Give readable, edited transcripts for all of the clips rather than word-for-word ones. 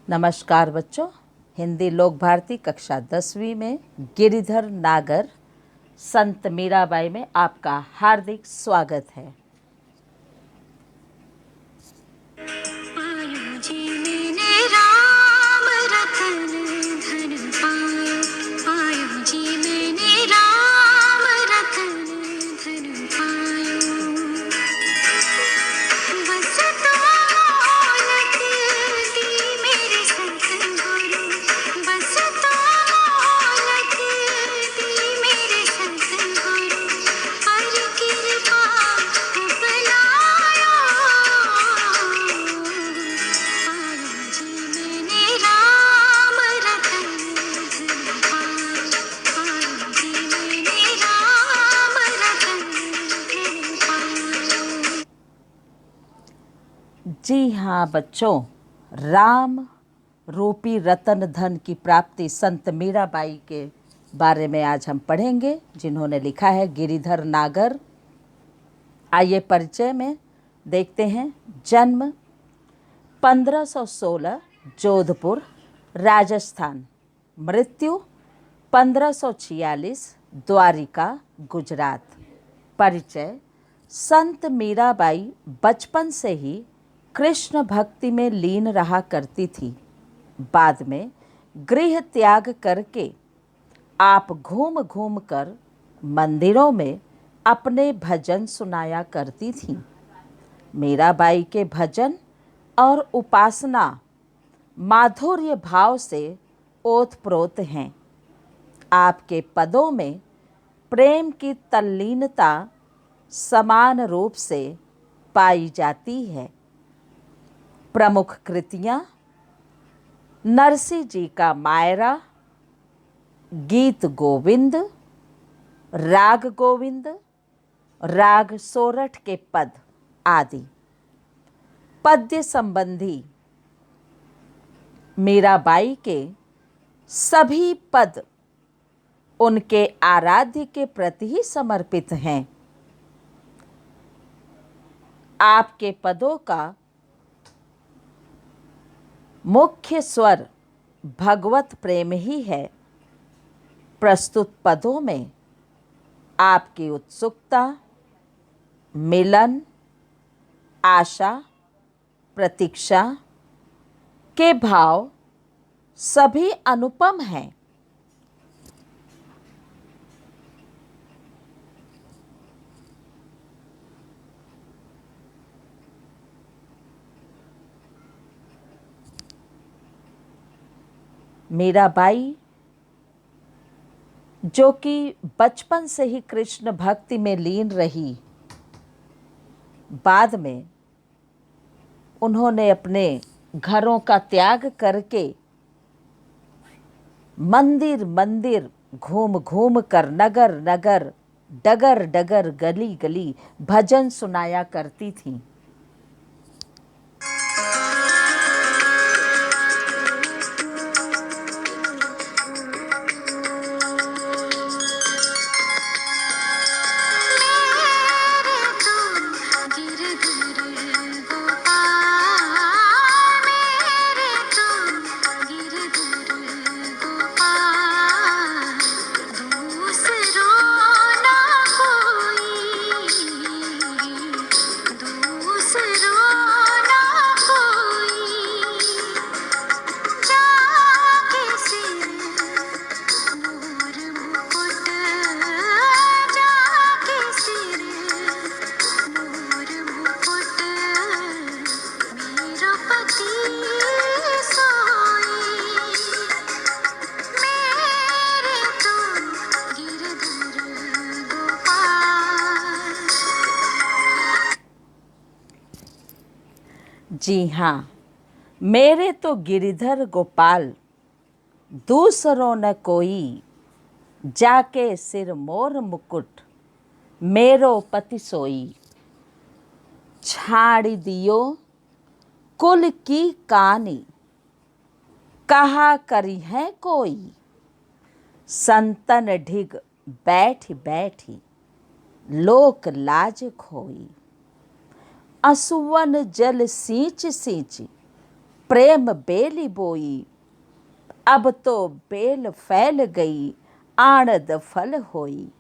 नमस्कार बच्चों। हिंदी लोक भारती कक्षा 10वीं में गिरिधर नागर संत मीराबाई में आपका हार्दिक स्वागत है। जी हाँ बच्चों, राम रूपी रतन धन की प्राप्ति संत मीराबाई के बारे में आज हम पढ़ेंगे, जिन्होंने लिखा है गिरिधर नागर। आइए परिचय में देखते हैं। जन्म 1516 जोधपुर राजस्थान, मृत्यु 1546 द्वारिका गुजरात। परिचय: संत मीराबाई बचपन से ही कृष्ण भक्ति में लीन रहा करती थी। बाद में गृह त्याग करके आप घूम घूम कर मंदिरों में अपने भजन सुनाया करती थीं। मीराबाई के भजन और उपासना माधुर्य भाव से ओतप्रोत हैं। आपके पदों में प्रेम की तल्लीनता समान रूप से पाई जाती है। प्रमुख कृतियाँ: नरसिंह जी का मायरा, गीत गोविंद, राग गोविंद, राग सोरठ के पद आदि। पद्य संबंधी मीराबाई के सभी पद उनके आराध्य के प्रति ही समर्पित हैं। आपके पदों का मुख्य स्वर भगवत प्रेम ही है। प्रस्तुत पदों में आपकी उत्सुकता, मिलन, आशा, प्रतीक्षा के भाव सभी अनुपम हैं। मीराबाई, जो कि बचपन से ही कृष्ण भक्ति में लीन रही, बाद में उन्होंने अपने घरों का त्याग करके मंदिर मंदिर घूम घूम कर, नगर नगर, डगर डगर, गली गली भजन सुनाया करती थीं। जी हाँ, मेरे तो गिरिधर गोपाल, दूसरों न कोई, जाके सिर मोर मुकुट, मेरो पति सोई। छाड़ दियो कुल की कानी, कहा करी है कोई। संतन ढिग बैठी बैठी, लोक लाज खोई। असुवन जल सींच सींच, प्रेम बेली बोई, अब तो बेल फैल गई, आणद फल होई।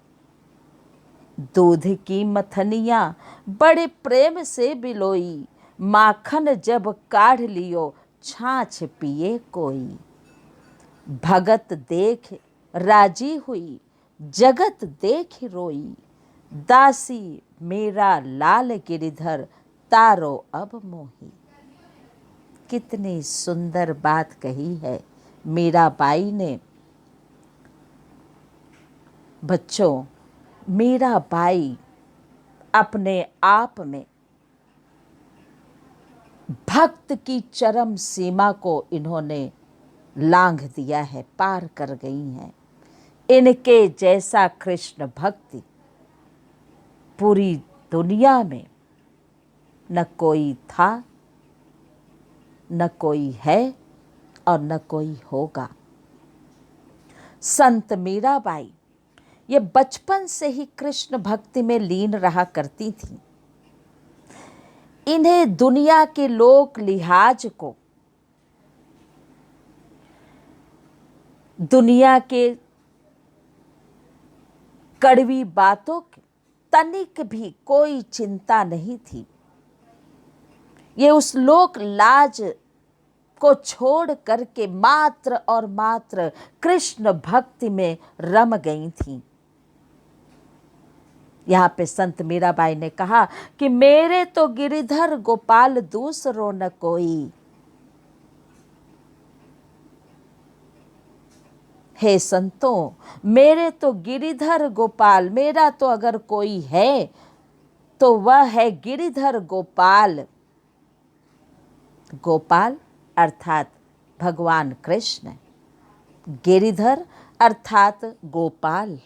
दूध की मथनिया बड़े प्रेम से बिलोई, माखन जब काढ़ लियो, छाछ पिए कोई। भगत देख राजी हुई, जगत देख रोई, दासी मेरा लाल गिरधर, तारो अब मोही। कितनी सुंदर बात कही है मीराबाई ने। बच्चों, मीराबाई अपने आप में भक्त की चरम सीमा को इन्होंने लांघ दिया है, पार कर गई हैं। इनके जैसा कृष्ण भक्ति पूरी दुनिया में न कोई था, न कोई है और न कोई होगा। संत मीराबाई ये बचपन से ही कृष्ण भक्ति में लीन रहा करती थी। इन्हें दुनिया के लोक लिहाज को, दुनिया के कड़वी बातों की तनिक भी कोई चिंता नहीं थी। ये उस लोक लाज को छोड़ करके मात्र और मात्र कृष्ण भक्ति में रम गई थीं। यहाँ पे संत मीराबाई ने कहा कि मेरे तो गिरिधर गोपाल दूसरो न कोई। हे संतों, मेरे तो गिरिधर गोपाल, मेरा तो अगर कोई है तो वह है गिरिधर गोपाल। गोपाल अर्थात भगवान कृष्ण, गिरिधर अर्थात गोपाल।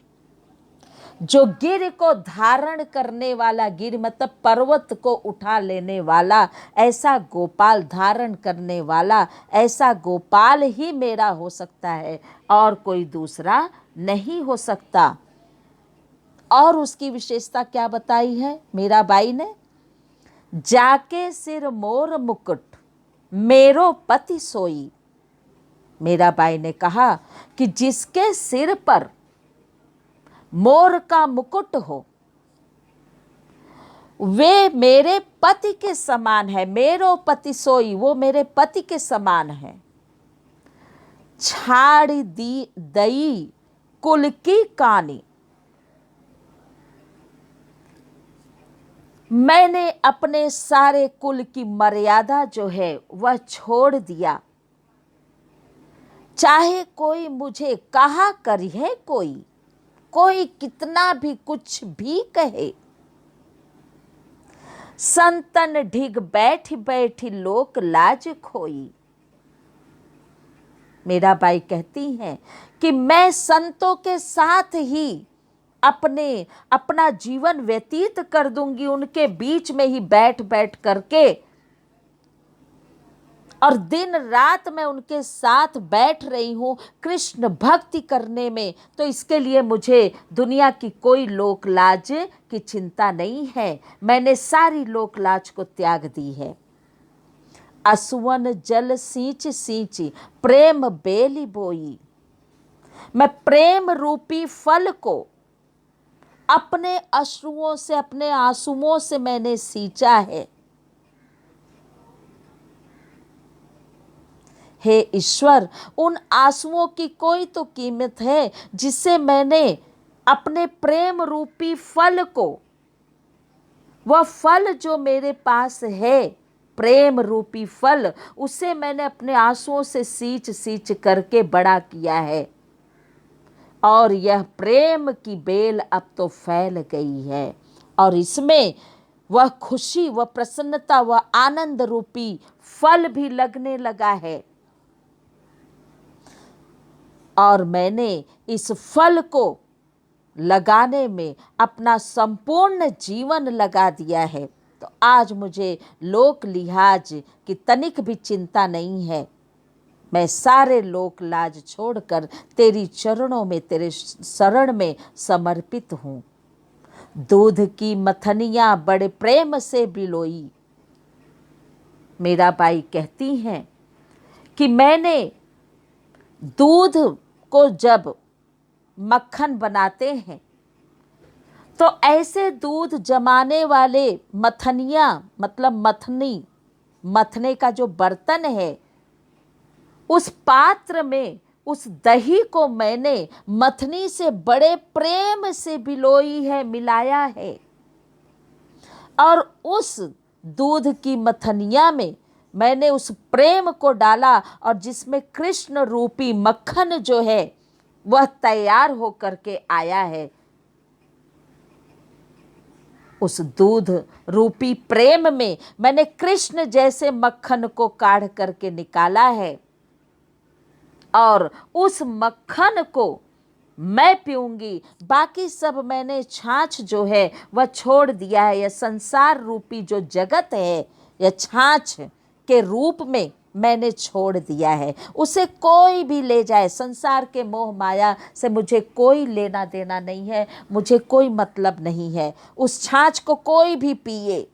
जो गिर को धारण करने वाला, गिर मतलब पर्वत को उठा लेने वाला, ऐसा गोपाल, धारण करने वाला ऐसा गोपाल ही मेरा हो सकता है और कोई दूसरा नहीं हो सकता। और उसकी विशेषता क्या बताई है मीराबाई ने? जाके सिर मोर मुकुट, मेरो पति सोई। मीराबाई ने कहा कि जिसके सिर पर मोर का मुकुट हो वे मेरे पति के समान है। मेरो पति सोई, वो मेरे पति के समान है। छाड़ दी दई कुल की कानी, मैंने अपने सारे कुल की मर्यादा जो है वह छोड़ दिया। चाहे कोई मुझे कहा करी है, कोई कितना भी कुछ भी कहे। संतन ढिग बैठ बैठी लोक लाज खोई। मीराबाई कहती हैं कि मैं संतों के साथ ही अपना जीवन व्यतीत कर दूंगी, उनके बीच में ही बैठ बैठ करके, और दिन रात मैं उनके साथ बैठ रही हूँ कृष्ण भक्ति करने में। तो इसके लिए मुझे दुनिया की कोई लोक लाज की चिंता नहीं है। मैंने सारी लोक लाज को त्याग दी है। असुवन जल सींच सींची, प्रेम बेली बोई। मैं प्रेम रूपी फल को अपने अश्रुओं से, अपने आंसुओं से मैंने सींचा है। हे ईश्वर, उन आंसुओं की कोई तो कीमत है जिससे मैंने अपने प्रेम रूपी फल को, वह फल जो मेरे पास है, प्रेम रूपी फल, उसे मैंने अपने आंसुओं से सींच सींच करके बड़ा किया है। और यह प्रेम की बेल अब तो फैल गई है और इसमें वह खुशी, वह प्रसन्नता, वह आनंद रूपी फल भी लगने लगा है। और मैंने इस फल को लगाने में अपना संपूर्ण जीवन लगा दिया है। तो आज मुझे लोक लिहाज की तनिक भी चिंता नहीं है। मैं सारे लोक लाज छोड़कर तेरी चरणों में, तेरे शरण में समर्पित हूँ। दूध की मथनियाँ बड़े प्रेम से बिलोई। मीराबाई कहती हैं कि मैंने दूध को जब मक्खन बनाते हैं तो ऐसे दूध जमाने वाले मथनिया, मतलब मथनी, मथने का जो बर्तन है, उस पात्र में उस दही को मैंने मथनी से बड़े प्रेम से बिलोई है, मिलाया है। और उस दूध की मथनिया में मैंने उस प्रेम को डाला और जिसमें कृष्ण रूपी मक्खन जो है वह तैयार होकर के आया है। उस दूध रूपी प्रेम में मैंने कृष्ण जैसे मक्खन को काढ़ करके निकाला है और उस मक्खन को मैं पीऊंगी। बाकी सब मैंने छाछ जो है वह छोड़ दिया है। यह संसार रूपी जो जगत है, यह छाछ के रूप में मैंने छोड़ दिया है। उसे कोई भी ले जाए, संसार के मोह माया से मुझे कोई लेना देना नहीं है, मुझे कोई मतलब नहीं है। उस छाछ को कोई भी पिए,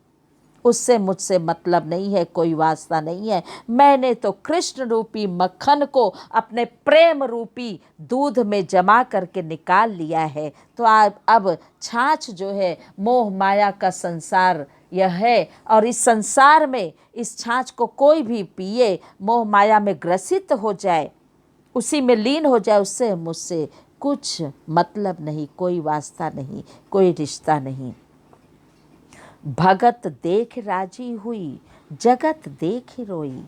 उससे मुझसे मतलब नहीं है, कोई वास्ता नहीं है। मैंने तो कृष्ण रूपी मक्खन को अपने प्रेम रूपी दूध में जमा करके निकाल लिया है। तो अब छाछ जो है मोह माया का संसार यह है, और इस संसार में इस छाछ को कोई भी पिए, मोह माया में ग्रसित हो जाए, उसी में लीन हो जाए, उससे मुझसे कुछ मतलब नहीं, कोई वास्ता नहीं, कोई रिश्ता नहीं। भगत देख राजी हुई, जगत देख रोई।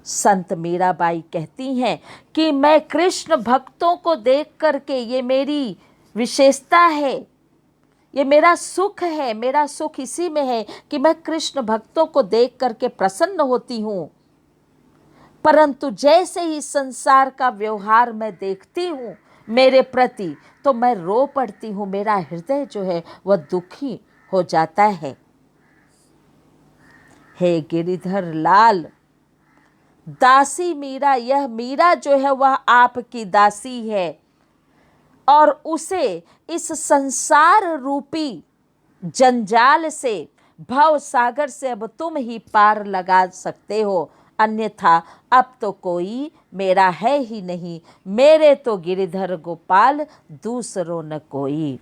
संत मीराबाई कहती हैं कि मैं कृष्ण भक्तों को देख करके, ये मेरी विशेषता है, ये मेरा सुख है, मेरा सुख इसी में है कि मैं कृष्ण भक्तों को देख करके प्रसन्न होती हूँ। परंतु जैसे ही संसार का व्यवहार मैं देखती हूँ मेरे प्रति, तो मैं रो पड़ती हूँ, मेरा हृदय जो है वह दुखी हो जाता है। हे गिरिधर लाल, दासी मीरा, यह मीरा जो है वह आपकी दासी है और उसे इस संसार रूपी जंजाल से, भव सागर से अब तुम ही पार लगा सकते हो, अन्यथा अब तो कोई मेरा है ही नहीं। मेरे तो गिरिधर गोपाल, दूसरों न कोई।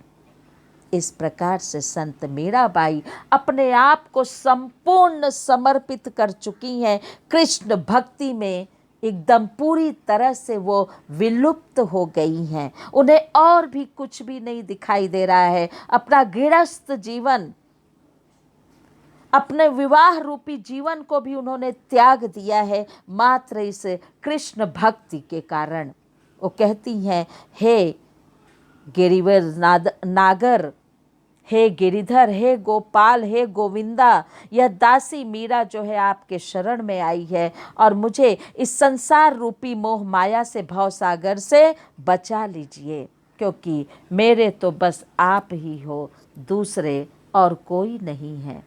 इस प्रकार से संत मीराबाई अपने आप को संपूर्ण समर्पित कर चुकी हैं कृष्ण भक्ति में, एकदम पूरी तरह से वो विलुप्त हो गई हैं। उन्हें और भी कुछ भी नहीं दिखाई दे रहा है। अपना गृहस्थ जीवन, अपने विवाह रूपी जीवन को भी उन्होंने त्याग दिया है मात्र इस कृष्ण भक्ति के कारण। वो कहती हैं, हे गिरिवर नागर, हे गिरिधर, हे गोपाल, हे गोविंदा, यह दासी मीरा जो है आपके शरण में आई है और मुझे इस संसार रूपी मोह माया से, भव सागर से बचा लीजिए, क्योंकि मेरे तो बस आप ही हो, दूसरे और कोई नहीं है।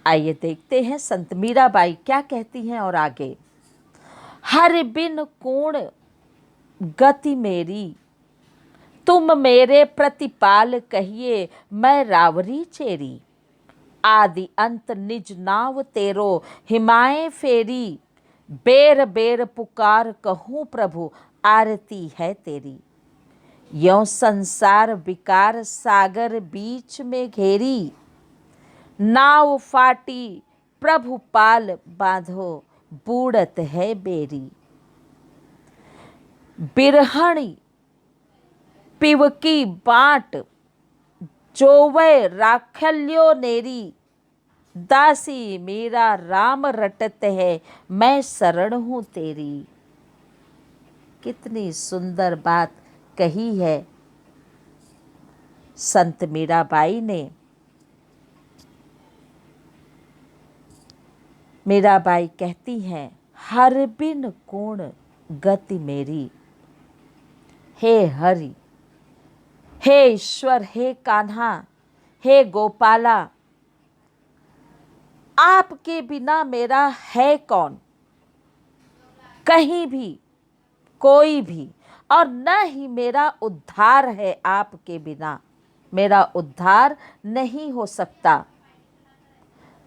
आइए देखते हैं संत मीराबाई क्या कहती हैं और आगे। हर बिन कोण गति मेरी, तुम मेरे प्रतिपाल कहिए, मैं रावरी चेरी। आदि अंत निज नाव तेरो, हिमाए फेरी। बेर बेर पुकार कहूँ प्रभु, आरती है तेरी। यों संसार विकार सागर बीच में घेरी। नाव फाटी प्रभु पाल बांधो, बूढ़त है बेरी। बिरहणी पिवकी बाट, जोवै राखल्यो नेरी। दासी मेरा राम रटत है, मैं शरण हूँ तेरी। कितनी सुंदर बात कही है संत मीराबाई ने। मीराबाई कहती हैं, हर बिन कोण गति मेरी। हे हरि, हे ईश्वर, हे कान्हा, हे गोपाला, आपके बिना मेरा है कौन, कहीं भी, कोई भी, और न ही मेरा उद्धार है आपके बिना। मेरा उद्धार नहीं हो सकता।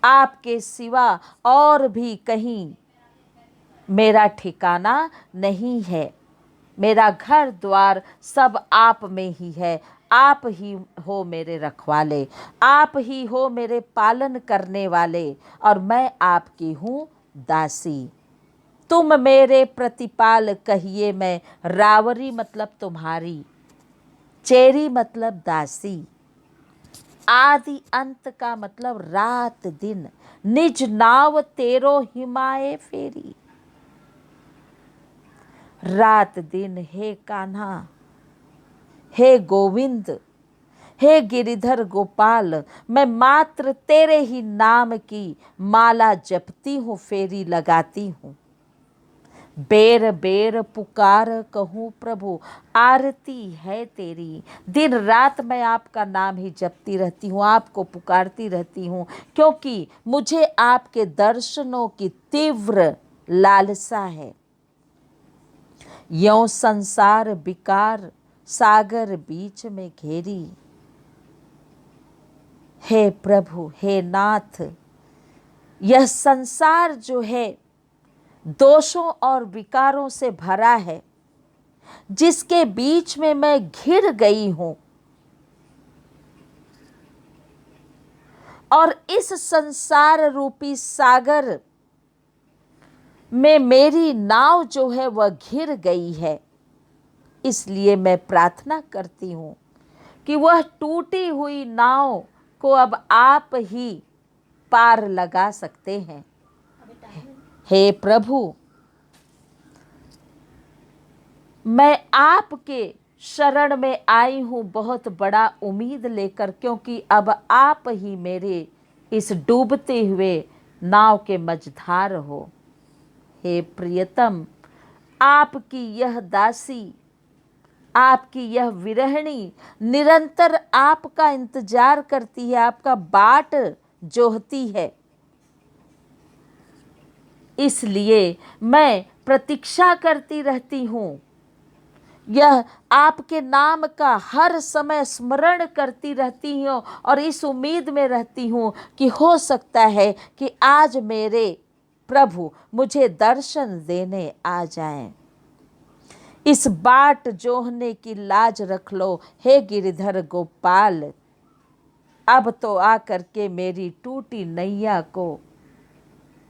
आपके सिवा और भी कहीं मेरा ठिकाना नहीं है। मेरा घर द्वार सब आप में ही है। आप ही हो मेरे रखवाले, आप ही हो मेरे पालन करने वाले, और मैं आपकी हूँ दासी। तुम मेरे प्रतिपाल कहिए मैं, रावरी मतलब तुम्हारी, चेरी मतलब दासी, आदि अंत का मतलब रात दिन, निज नाव तेरो हिमाए फेरी। रात दिन हे कान्हा, हे गोविंद, हे गिरिधर गोपाल, मैं मात्र तेरे ही नाम की माला जपती हूँ, फेरी लगाती हूँ। बेर बेर पुकार कहूँ प्रभु, आरती है तेरी। दिन रात मैं आपका नाम ही जपती रहती हूँ, आपको पुकारती रहती हूँ, क्योंकि मुझे आपके दर्शनों की तीव्र लालसा है। यों संसार विकार सागर बीच में घेरी। हे प्रभु, हे नाथ, यह संसार जो है दोषों और विकारों से भरा है, जिसके बीच में मैं घिर गई हूं, और इस संसार रूपी सागर में मेरी नाव जो है वह घिर गई है। इसलिए मैं प्रार्थना करती हूं कि वह टूटी हुई नाव को अब आप ही पार लगा सकते हैं। हे प्रभु, मैं आपके शरण में आई हूँ बहुत बड़ा उम्मीद लेकर, क्योंकि अब आप ही मेरे इस डूबते हुए नाव के मझधार हो। हे प्रियतम, आपकी यह दासी, आपकी यह विरहिणी निरंतर आपका इंतजार करती है, आपका बाट जोहती है। इसलिए मैं प्रतीक्षा करती रहती हूँ, यह आपके नाम का हर समय स्मरण करती रहती हूँ, और इस उम्मीद में रहती हूँ कि हो सकता है कि आज मेरे प्रभु मुझे दर्शन देने आ जाएं। इस बाट जोहने की लाज रख लो हे गिरिधर गोपाल। अब तो आकर के मेरी टूटी नैया को,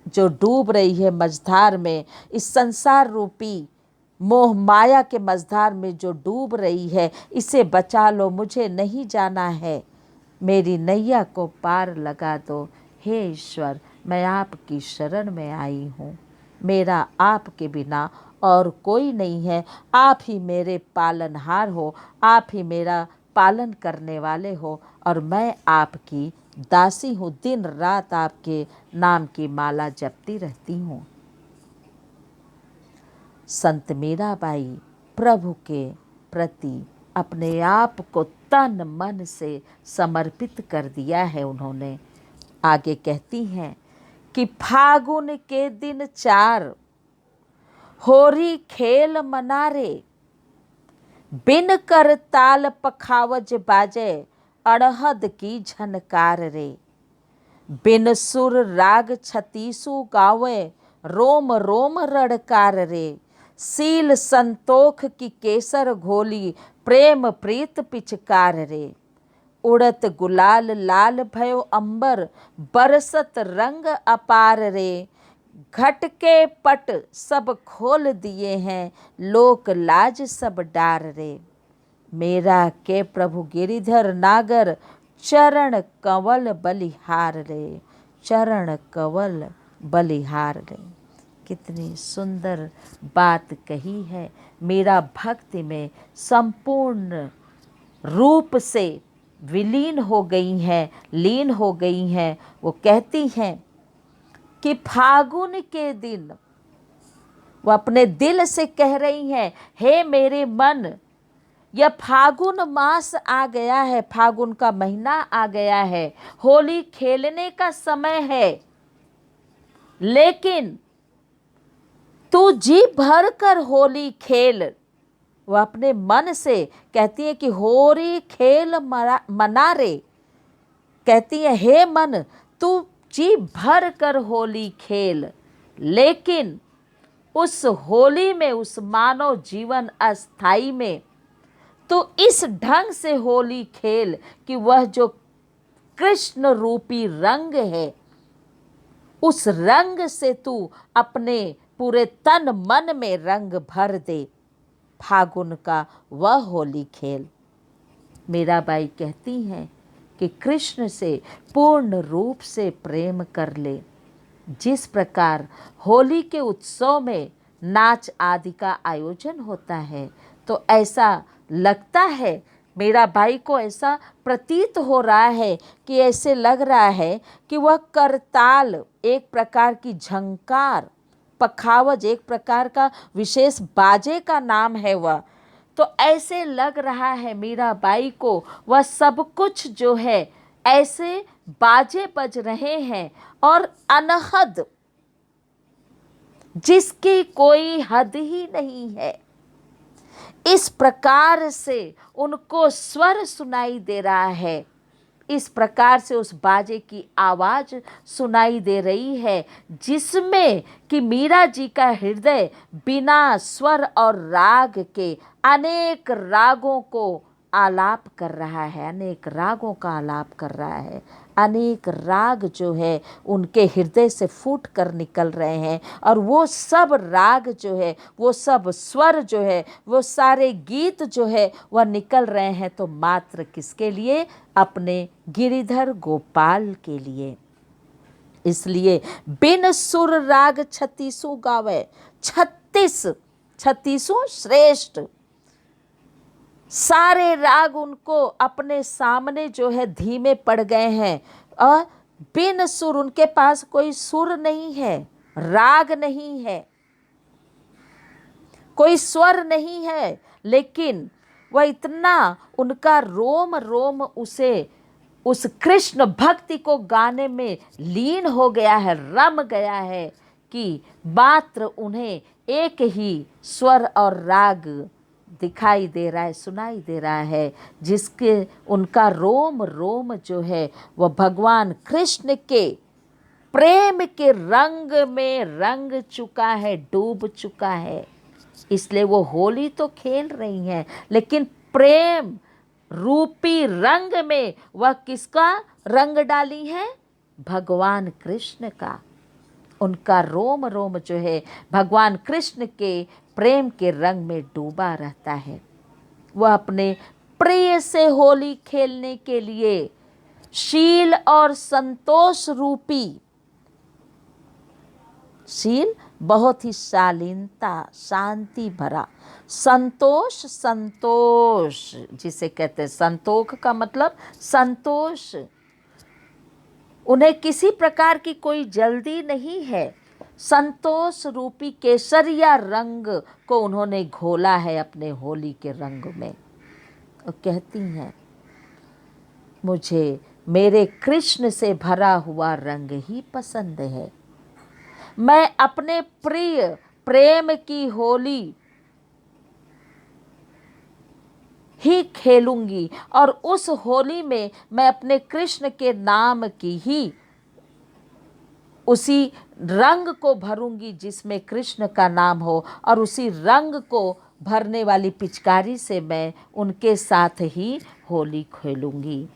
जो डूब रही है मझधार में, इस संसार रूपी मोह माया के मझधार में जो डूब रही है, इसे बचा लो। मुझे नहीं जाना है, मेरी नैया को पार लगा दो। हे ईश्वर, मैं आपकी शरण में आई हूँ। मेरा आपके बिना और कोई नहीं है। आप ही मेरे पालनहार हो, आप ही मेरा पालन करने वाले हो, और मैं आपकी दासी हूँ। दिन रात आपके नाम की माला जपती रहती हूँ। संत मीराबाई प्रभु के प्रति अपने आप को तन मन से समर्पित कर दिया है उन्होंने। आगे कहती हैं कि फागुन के दिन 4 होरी खेल मनारे, बिन कर ताल पखावज बाजे, अड़हद की झनकार रे। बिन सुर राग छतीसु गावे, रोम रोम रड़कार रे। सील संतोख की केसर घोली, प्रेम प्रीत पिचकार रे। उड़त गुलाल लाल भयो अंबर, बरसत रंग अपार रे। घट के पट सब खोल दिए हैं, लोक लाज सब डार रे। मेरा के प्रभु गिरिधर नागर, चरण कंवल बलिहार रे। चरण कंवल बलिहार रे। कितनी सुंदर बात कही है। मेरा भक्ति में संपूर्ण रूप से विलीन हो गई हैं, लीन हो गई हैं। वो कहती हैं कि फागुन के दिन, वो अपने दिल से कह रही हैं, हे मेरे मन, यह फागुन मास आ गया है, फागुन का महीना आ गया है, होली खेलने का समय है, लेकिन तू जी भर कर होली खेल। वह अपने मन से कहती है कि होली खेल मना रे। कहती है, हे मन, तू जी भर कर होली खेल, लेकिन उस होली में, उस मानव जीवन अस्थाई में तो इस ढंग से होली खेल कि वह जो कृष्ण रूपी रंग है, उस रंग से तू अपने पूरे तन मन में रंग भर दे। फागुन का वह होली खेल। मीराबाई कहती हैं कि कृष्ण से पूर्ण रूप से प्रेम कर ले। जिस प्रकार होली के उत्सव में नाच आदि का आयोजन होता है, तो ऐसा लगता है, मीराबाई को ऐसा प्रतीत हो रहा है कि ऐसे लग रहा है कि वह करताल, एक प्रकार की झंकार, पखावज एक प्रकार का विशेष बाजे का नाम है वह, तो ऐसे लग रहा है मीराबाई को वह सब कुछ जो है ऐसे बाजे बज रहे हैं और अनहद, जिसकी कोई हद ही नहीं है। इस प्रकार से उनको स्वर सुनाई दे रहा है, इस प्रकार से उस बाजे की आवाज सुनाई दे रही है, जिसमें कि मीरा जी का हृदय बिना स्वर और राग के अनेक रागों को आलाप कर रहा है, अनेक रागों का आलाप कर रहा है। अनेक राग जो है उनके हृदय से फूट कर निकल रहे हैं, और वो सब राग जो है, वो सब स्वर जो है, वो सारे गीत जो है वह निकल रहे हैं, तो मात्र किसके लिए? अपने गिरिधर गोपाल के लिए। इसलिए बिन सुर राग छत्तीसों गावे, 36 श्रेष्ठ सारे राग उनको अपने सामने जो है धीमे पड़ गए हैं, और बिन सुर, उनके पास कोई सुर नहीं है, राग नहीं है, कोई स्वर नहीं है, लेकिन वह इतना, उनका रोम रोम उस कृष्ण भक्ति को गाने में लीन हो गया है, रम गया है, कि मात्र उन्हें एक ही स्वर और राग दिखाई दे रहा है, सुनाई दे रहा है, जिसके उनका रोम रोम जो है वह भगवान कृष्ण के प्रेम के रंग में रंग चुका है, डूब चुका है। इसलिए वो होली तो खेल रही हैं, लेकिन प्रेम रूपी रंग में वह किसका रंग डाली है? भगवान कृष्ण का। उनका रोम रोम जो है भगवान कृष्ण के प्रेम के रंग में डूबा रहता है। वह अपने प्रिय से होली खेलने के लिए शील और संतोष रूपी, शील बहुत ही शालीनता, शांति भरा, संतोष, संतोष जिसे कहते हैं, संतोष का मतलब संतोष, उन्हें किसी प्रकार की कोई जल्दी नहीं है। संतोष रूपी केसरिया रंग को उन्होंने घोला है अपने होली के रंग में। वो कहती हैं, मुझे मेरे कृष्ण से भरा हुआ रंग ही पसंद है। मैं अपने प्रिय प्रेम की होली ही खेलूंगी, और उस होली में मैं अपने कृष्ण के नाम की ही उसी रंग को भरूंगी जिसमें कृष्ण का नाम हो, और उसी रंग को भरने वाली पिचकारी से मैं उनके साथ ही होली खेलूंगी।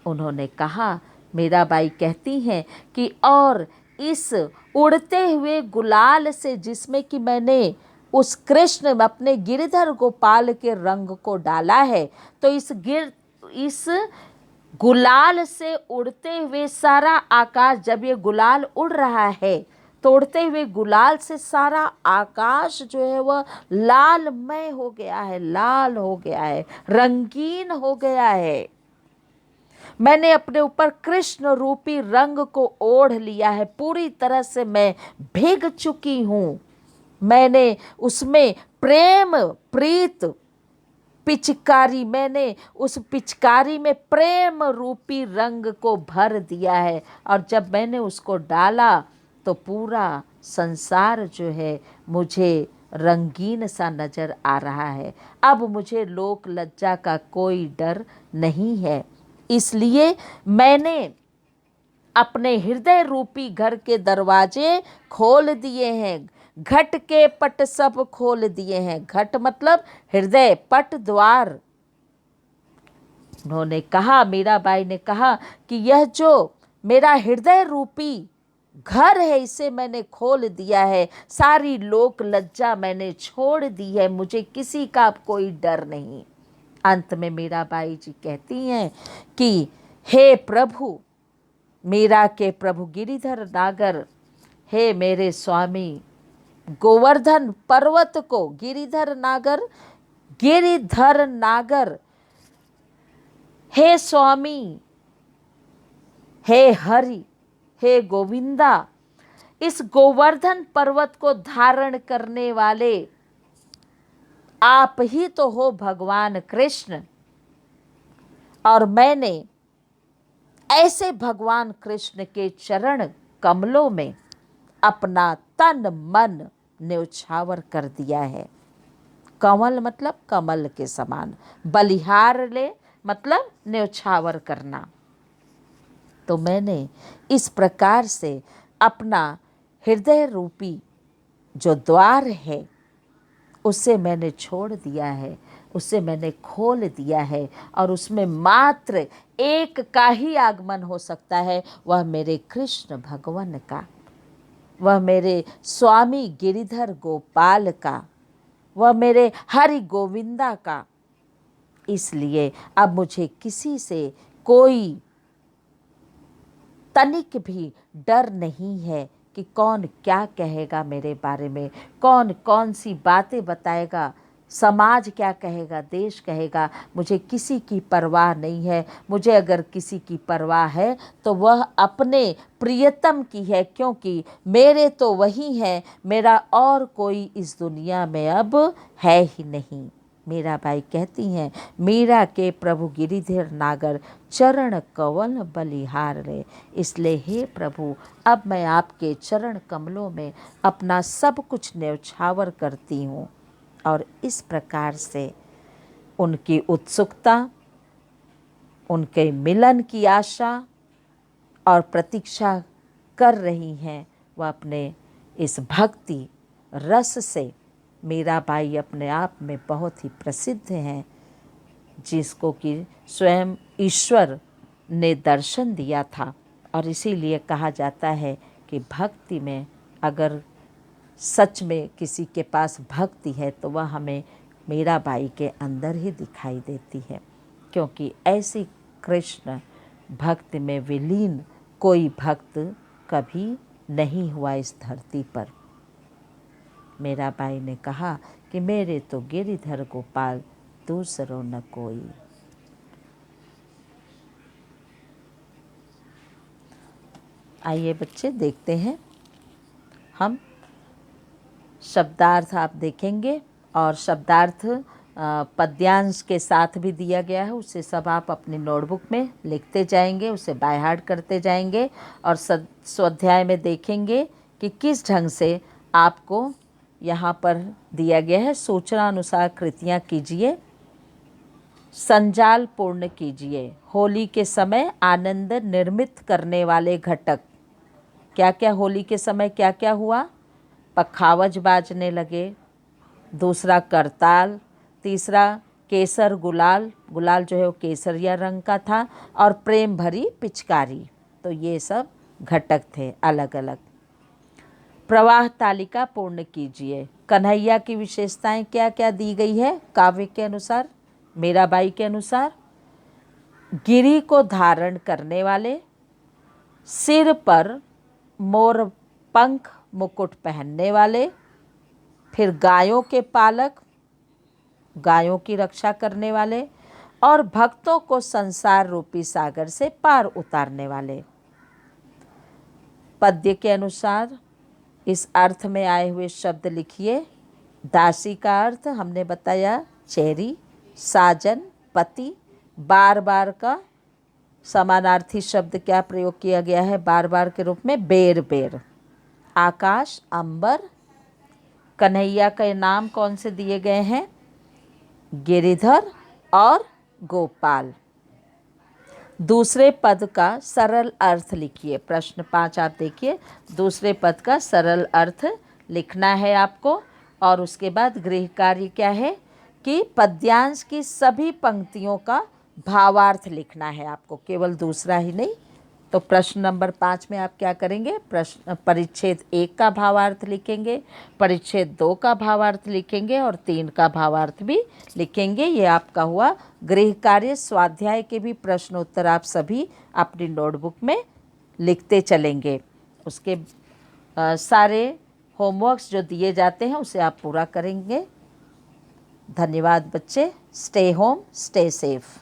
उन्होंने कहा, मीराबाई कहती हैं कि और इस उड़ते हुए गुलाल से, जिसमें कि मैंने उस कृष्ण अपने गिरधर गोपाल के रंग को डाला है, तो इस गुलाल से उड़ते हुए सारा आकाश, जब ये गुलाल उड़ रहा है तो उड़ते हुए गुलाल से सारा आकाश जो है वह लालमय हो गया है, लाल हो गया है, रंगीन हो गया है। मैंने अपने ऊपर कृष्ण रूपी रंग को ओढ़ लिया है, पूरी तरह से मैं भीग चुकी हूँ। मैंने उसमें प्रेम प्रीत पिचकारी, मैंने उस पिचकारी में प्रेम रूपी रंग को भर दिया है, और जब मैंने उसको डाला तो पूरा संसार जो है मुझे रंगीन सा नज़र आ रहा है। अब मुझे लोक लज्जा का कोई डर नहीं है। इसलिए मैंने अपने हृदय रूपी घर के दरवाजे खोल दिए हैं, घट के पट सब खोल दिए हैं। घट मतलब हृदय, पट द्वार। उन्होंने कहा, मीराबाई ने कहा कि यह जो मेरा हृदय रूपी घर है इसे मैंने खोल दिया है, सारी लोक लज्जा मैंने छोड़ दी है, मुझे किसी का अब कोई डर नहीं। अंत में मीराबाई जी कहती हैं कि हे प्रभु, मीरा के प्रभु गिरिधर नागर, हे मेरे स्वामी, गोवर्धन पर्वत को गिरिधर नागर, गिरिधर नागर, हे स्वामी, हे हरि, हे गोविंदा, इस गोवर्धन पर्वत को धारण करने वाले आप ही तो हो भगवान कृष्ण। और मैंने ऐसे भगवान कृष्ण के चरण कमलों में अपना तन मन न्यौछावर कर दिया है। कमल मतलब कमल के समान, बलिहार ले मतलब न्यौछावर करना। तो मैंने इस प्रकार से अपना हृदय रूपी जो द्वार है उसे मैंने छोड़ दिया है, उसे मैंने खोल दिया है, और उसमें मात्र एक का ही आगमन हो सकता है, वह मेरे कृष्ण भगवान का, वह मेरे स्वामी गिरिधर गोपाल का, वह मेरे हरि गोविंदा का। इसलिए अब मुझे किसी से कोई तनिक भी डर नहीं है कि कौन क्या कहेगा मेरे बारे में, कौन कौन सी बातें बताएगा, समाज क्या कहेगा, देश कहेगा, मुझे किसी की परवाह नहीं है। मुझे अगर किसी की परवाह है तो वह अपने प्रियतम की है, क्योंकि मेरे तो वही हैं, मेरा और कोई इस दुनिया में अब है ही नहीं। मीराबाई कहती हैं, मीरा के प्रभु गिरिधर नागर, चरण कवल बलिहार रे। इसलिए हे प्रभु, अब मैं आपके चरण कमलों में अपना सब कुछ न्यौछावर करती हूँ। और इस प्रकार से उनकी उत्सुकता, उनके मिलन की आशा और प्रतीक्षा कर रही हैं, वह अपने इस भक्ति रस से मीराबाई अपने आप में बहुत ही प्रसिद्ध हैं, जिसको कि स्वयं ईश्वर ने दर्शन दिया था। और इसीलिए कहा जाता है कि भक्ति में अगर सच में किसी के पास भक्ति है तो वह हमें मीराबाई के अंदर ही दिखाई देती है, क्योंकि ऐसी कृष्ण भक्ति में विलीन कोई भक्त कभी नहीं हुआ इस धरती पर। मीराबाई ने कहा कि मेरे तो गिरिधर गोपाल, दूसरों न कोई। आइए बच्चे देखते हैं, हम शब्दार्थ आप देखेंगे, और शब्दार्थ पद्यांश के साथ भी दिया गया है, उसे सब आप अपनी नोटबुक में लिखते जाएंगे, उसे बाय हार्ट करते जाएंगे, और स्वाध्याय में देखेंगे कि किस ढंग से आपको यहाँ पर दिया गया है। सूचना अनुसार कृतियाँ कीजिए, संजाल पूर्ण कीजिए। होली के समय आनंद निर्मित करने वाले घटक, क्या क्या होली के समय क्या क्या हुआ? पखावज बाजने लगे, दूसरा करताल, तीसरा केसर गुलाल, गुलाल जो है वो केसरिया रंग का था, और प्रेम भरी पिचकारी। तो ये सब घटक थे अलग अलग। प्रवाह तालिका पूर्ण कीजिए। कन्हैया की विशेषताएं क्या क्या दी गई है काव्य के अनुसार, मीराबाई के अनुसार? गिरी को धारण करने वाले, सिर पर मोर पंख मुकुट पहनने वाले, फिर गायों के पालक, गायों की रक्षा करने वाले, और भक्तों को संसार रूपी सागर से पार उतारने वाले। पद्य के अनुसार इस अर्थ में आए हुए शब्द लिखिए। दासी का अर्थ हमने बताया चेरी, साजन, पति। बार बार का समानार्थी शब्द क्या प्रयोग किया गया है बार बार के रूप में? बेर बेर। आकाश, अंबर। कन्हैया के नाम कौन से दिए गए हैं? गिरिधर और गोपाल। दूसरे पद का सरल अर्थ लिखिए। प्रश्न 5 आप देखिए, दूसरे पद का सरल अर्थ लिखना है आपको। और उसके बाद गृह कार्य क्या है कि पद्यांश की सभी पंक्तियों का भावार्थ लिखना है आपको, केवल दूसरा ही नहीं। तो प्रश्न नंबर 5 में आप क्या करेंगे, प्रश्न परिच्छेद 1 का भावार्थ लिखेंगे, परिच्छेद 2 का भावार्थ लिखेंगे और 3 का भावार्थ भी लिखेंगे। ये आपका हुआ गृह कार्य। स्वाध्याय के भी प्रश्न उत्तर आप सभी अपनी नोटबुक में लिखते चलेंगे। उसके सारे होमवर्क्स जो दिए जाते हैं उसे आप पूरा करेंगे। धन्यवाद बच्चे। Stay home, stay safe.